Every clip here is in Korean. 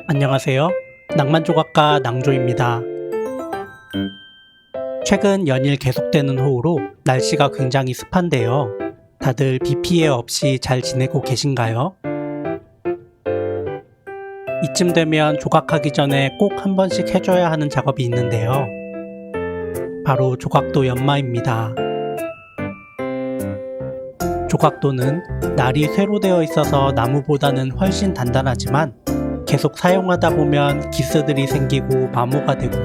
안녕하세요. 낭만조각가 낭조입니다. 최근 연일 계속되는 호우로 날씨가 굉장히 습한데요. 다들 비 피해 없이 잘 지내고 계신가요? 이쯤 되면 조각하기 전에 꼭 한 번씩 해줘야 하는 작업이 있는데요. 바로 조각도 연마입니다. 조각도는 날이 쇠로 되어 있어서 나무보다는 훨씬 단단하지만 계속 사용하다 보면 기스들이 생기고 마모가 되고,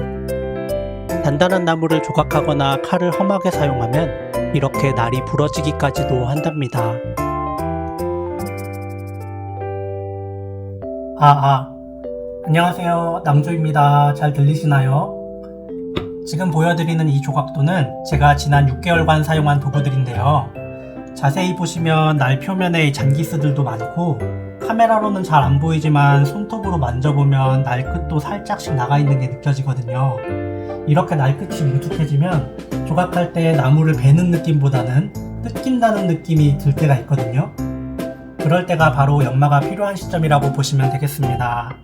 단단한 나무를 조각하거나 칼을 험하게 사용하면 이렇게 날이 부러지기까지도 한답니다. 안녕하세요. 낭조입니다. 잘 들리시나요? 지금 보여드리는 이 조각도는 제가 지난 6개월간 사용한 도구들인데요. 자세히 보시면 날 표면에 잔기스들도 많고, 카메라로는 잘 안 보이지만 손톱으로 만져보면 날 끝도 살짝씩 나가 있는 게 느껴지거든요. 이렇게 날 끝이 뭉툭해지면 조각할 때 나무를 베는 느낌보다는 뜯긴다는 느낌이 들 때가 있거든요. 그럴 때가 바로 연마가 필요한 시점이라고 보시면 되겠습니다.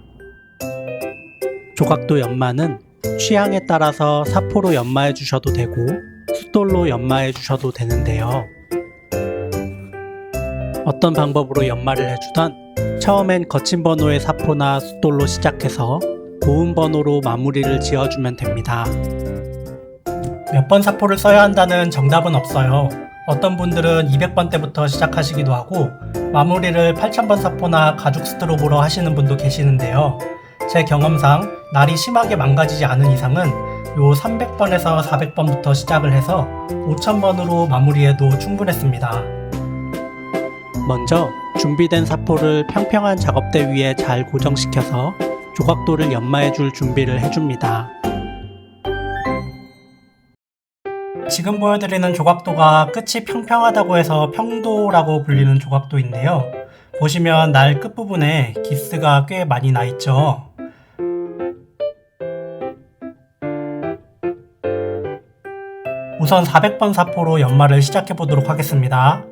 조각도 연마는 취향에 따라서 사포로 연마해 주셔도 되고 숫돌로 연마해 주셔도 되는데요. 어떤 방법으로 연마를 해주던 처음엔 거친 번호의 사포나 숫돌로 시작해서 고운 번호로 마무리를 지어주면 됩니다. 몇 번 사포를 써야 한다는 정답은 없어요. 어떤 분들은 200번 때부터 시작하시기도 하고 마무리를 8000번 사포나 가죽 스트로보로 하시는 분도 계시는데요. 제 경험상 날이 심하게 망가지지 않은 이상은 요 300번에서 400번부터 시작을 해서 5000번으로 마무리해도 충분했습니다. 먼저 준비된 사포를 평평한 작업대 위에 잘 고정시켜서 조각도를 연마해줄 준비를 해줍니다. 지금 보여드리는 조각도가 끝이 평평하다고 해서 평도라고 불리는 조각도인데요. 보시면 날 끝부분에 기스가 꽤 많이 나 있죠. 우선 400번 사포로 연마를 시작해 보도록 하겠습니다.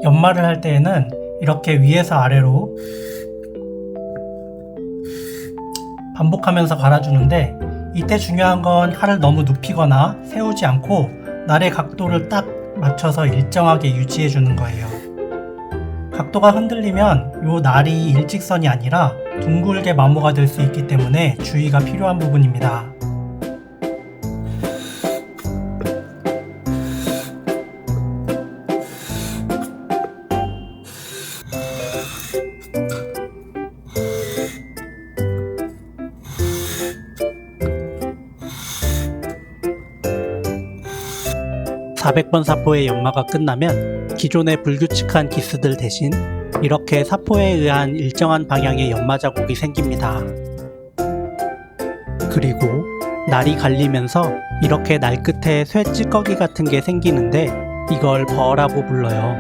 연마를 할 때에는 이렇게 위에서 아래로 반복하면서 갈아주는데, 이때 중요한 건 칼을 너무 눕히거나 세우지 않고 날의 각도를 딱 맞춰서 일정하게 유지해 주는 거예요. 각도가 흔들리면 요 날이 일직선이 아니라 둥글게 마모가 될 수 있기 때문에 주의가 필요한 부분입니다. (400번) 사포의 연마가 끝나면 기존의 불규칙한 기스들 대신 이렇게 사포에 의한 일정한 방향의 연마 자국이 생깁니다. 그리고 날이 갈리면서 이렇게 날 끝에 쇠 찌꺼기 같은 게 생기는데 이걸 버라고 불러요.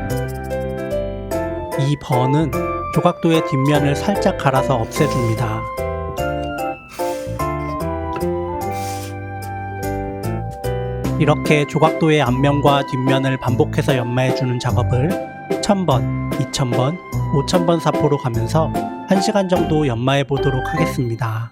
이 버는 조각도의 뒷면을 살짝 갈아서 없애줍니다. 이렇게 조각도의 앞면과 뒷면을 반복해서 연마해주는 작업을 1000번, 2000번, 5000번 사포로 가면서 1시간 정도 연마해 보도록 하겠습니다.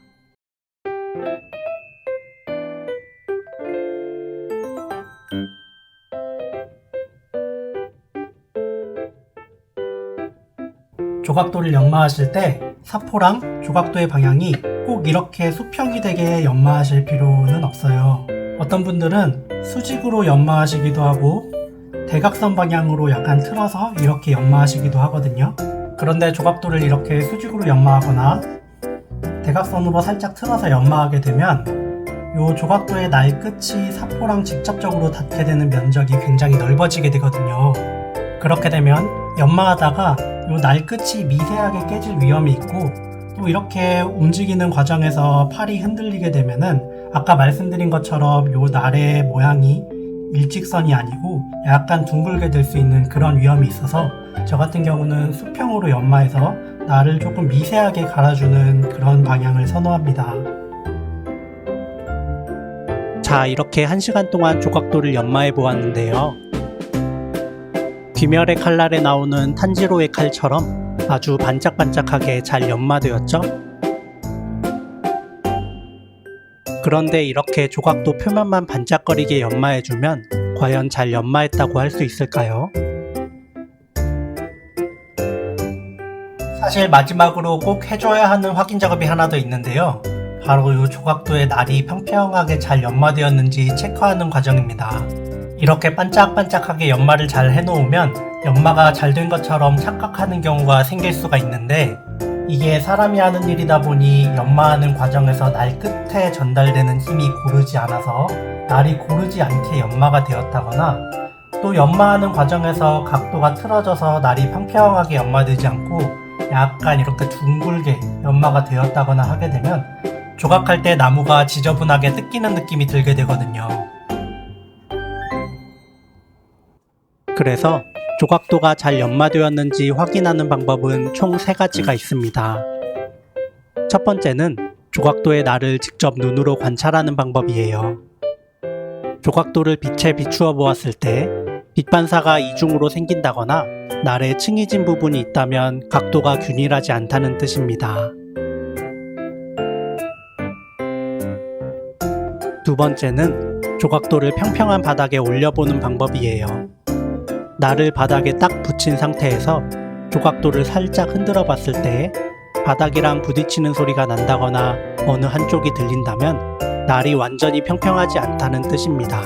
조각도를 연마하실 때 사포랑 조각도의 방향이 꼭 이렇게 수평이 되게 연마하실 필요는 없어요. 어떤 분들은 수직으로 연마하시기도 하고 대각선 방향으로 약간 틀어서 이렇게 연마하시기도 하거든요. 그런데 조각도를 이렇게 수직으로 연마하거나 대각선으로 살짝 틀어서 연마하게 되면 이 조각도의 날 끝이 사포랑 직접적으로 닿게 되는 면적이 굉장히 넓어지게 되거든요. 그렇게 되면 연마하다가 이 날 끝이 미세하게 깨질 위험이 있고, 또 이렇게 움직이는 과정에서 팔이 흔들리게 되면은 아까 말씀드린 것처럼 요 날의 모양이 일직선이 아니고 약간 둥글게 될 수 있는 그런 위험이 있어서 저 같은 경우는 수평으로 연마해서 날을 조금 미세하게 갈아주는 그런 방향을 선호합니다. 자, 이렇게 1시간 동안 조각도를 연마해 보았는데요. 귀멸의 칼날에 나오는 탄지로의 칼처럼 아주 반짝반짝하게 잘 연마되었죠? 그런데 이렇게 조각도 표면만 반짝거리게 연마해주면 과연 잘 연마했다고 할 수 있을까요? 사실 마지막으로 꼭 해줘야 하는 확인 작업이 하나 더 있는데요. 바로 이 조각도의 날이 평평하게 잘 연마되었는지 체크하는 과정입니다. 이렇게 반짝반짝하게 연마를 잘 해놓으면 연마가 잘 된 것처럼 착각하는 경우가 생길 수가 있는데 이게 사람이 하는 일이다 보니 연마하는 과정에서 날 끝에 전달되는 힘이 고르지 않아서 날이 고르지 않게 연마가 되었다거나 또 연마하는 과정에서 각도가 틀어져서 날이 평평하게 연마되지 않고 약간 이렇게 둥글게 연마가 되었다거나 하게 되면 조각할 때 나무가 지저분하게 뜯기는 느낌이 들게 되거든요. 그래서 조각도가 잘 연마되었는지 확인하는 방법은 총 3가지가 있습니다. 첫 번째는 조각도의 날을 직접 눈으로 관찰하는 방법이에요. 조각도를 빛에 비추어 보았을 때 빛 반사가 이중으로 생긴다거나 날에 층이 진 부분이 있다면 각도가 균일하지 않다는 뜻입니다. 두 번째는 조각도를 평평한 바닥에 올려보는 방법이에요. 날을 바닥에 딱 붙인 상태에서 조각도를 살짝 흔들어 봤을 때 바닥이랑 부딪히는 소리가 난다거나 어느 한쪽이 들린다면 날이 완전히 평평하지 않다는 뜻입니다.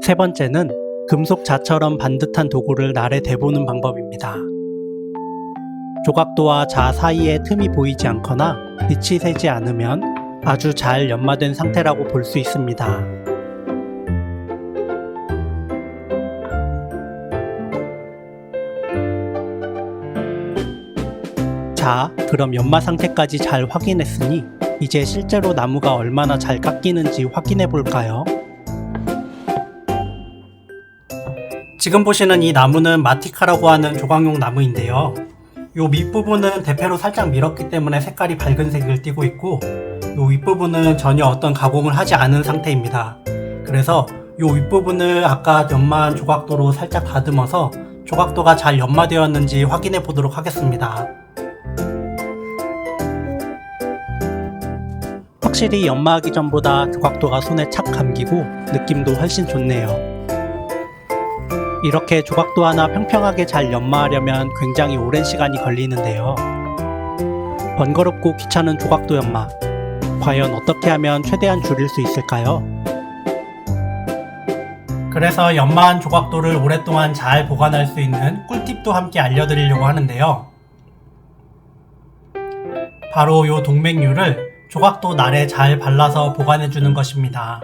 세 번째는 금속 자처럼 반듯한 도구를 날에 대보는 방법입니다. 조각도와 자 사이에 틈이 보이지 않거나 빛이 새지 않으면 아주 잘 연마된 상태라고 볼 수 있습니다. 자, 그럼 연마 상태까지 잘 확인했으니 이제 실제로 나무가 얼마나 잘 깎이는지 확인해 볼까요? 지금 보시는 이 나무는 마티카라고 하는 조각용 나무인데요. 요 밑부분은 대패로 살짝 밀었기 때문에 색깔이 밝은 색을 띠고 있고 요 윗부분은 전혀 어떤 가공을 하지 않은 상태입니다. 그래서 요 윗부분을 아까 연마한 조각도로 살짝 다듬어서 조각도가 잘 연마되었는지 확인해 보도록 하겠습니다. 확실히 연마하기 전보다 조각도가 손에 착 감기고 느낌도 훨씬 좋네요. 이렇게 조각도 하나 평평하게 잘 연마하려면 굉장히 오랜 시간이 걸리는데요. 번거롭고 귀찮은 조각도 연마, 과연 어떻게 하면 최대한 줄일 수 있을까요? 그래서 연마한 조각도를 오랫동안 잘 보관할 수 있는 꿀팁도 함께 알려드리려고 하는데요. 바로 요 동백류를 조각도 날에 잘 발라서 보관해주는 것입니다.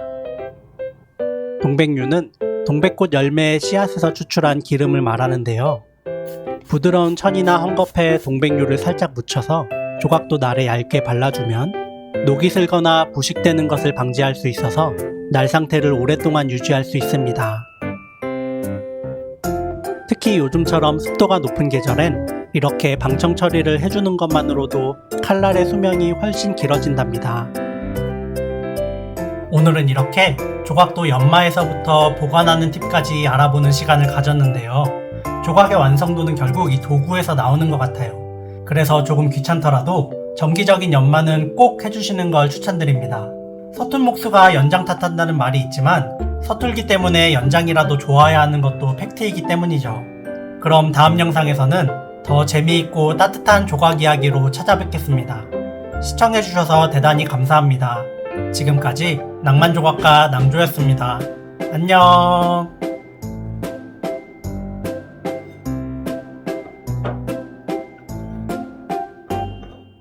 동백류는 동백꽃 열매의 씨앗에서 추출한 기름을 말하는데요. 부드러운 천이나 헝겊에 동백류를 살짝 묻혀서 조각도 날에 얇게 발라주면 녹이 슬거나 부식되는 것을 방지할 수 있어서 날 상태를 오랫동안 유지할 수 있습니다. 특히 요즘처럼 습도가 높은 계절엔 이렇게 방청 처리를 해주는 것만으로도 칼날의 수명이 훨씬 길어진답니다. 오늘은 이렇게 조각도 연마에서부터 보관하는 팁까지 알아보는 시간을 가졌는데요. 조각의 완성도는 결국 이 도구에서 나오는 것 같아요. 그래서 조금 귀찮더라도 정기적인 연마는 꼭 해주시는 걸 추천드립니다. 서툰 목수가 연장 탓한다는 말이 있지만 서툴기 때문에 연장이라도 좋아야 하는 것도 팩트이기 때문이죠. 그럼 다음 영상에서는 더 재미있고 따뜻한 조각 이야기로 찾아뵙겠습니다. 시청해주셔서 대단히 감사합니다. 지금까지 낭만조각가 낭조였습니다. 안녕.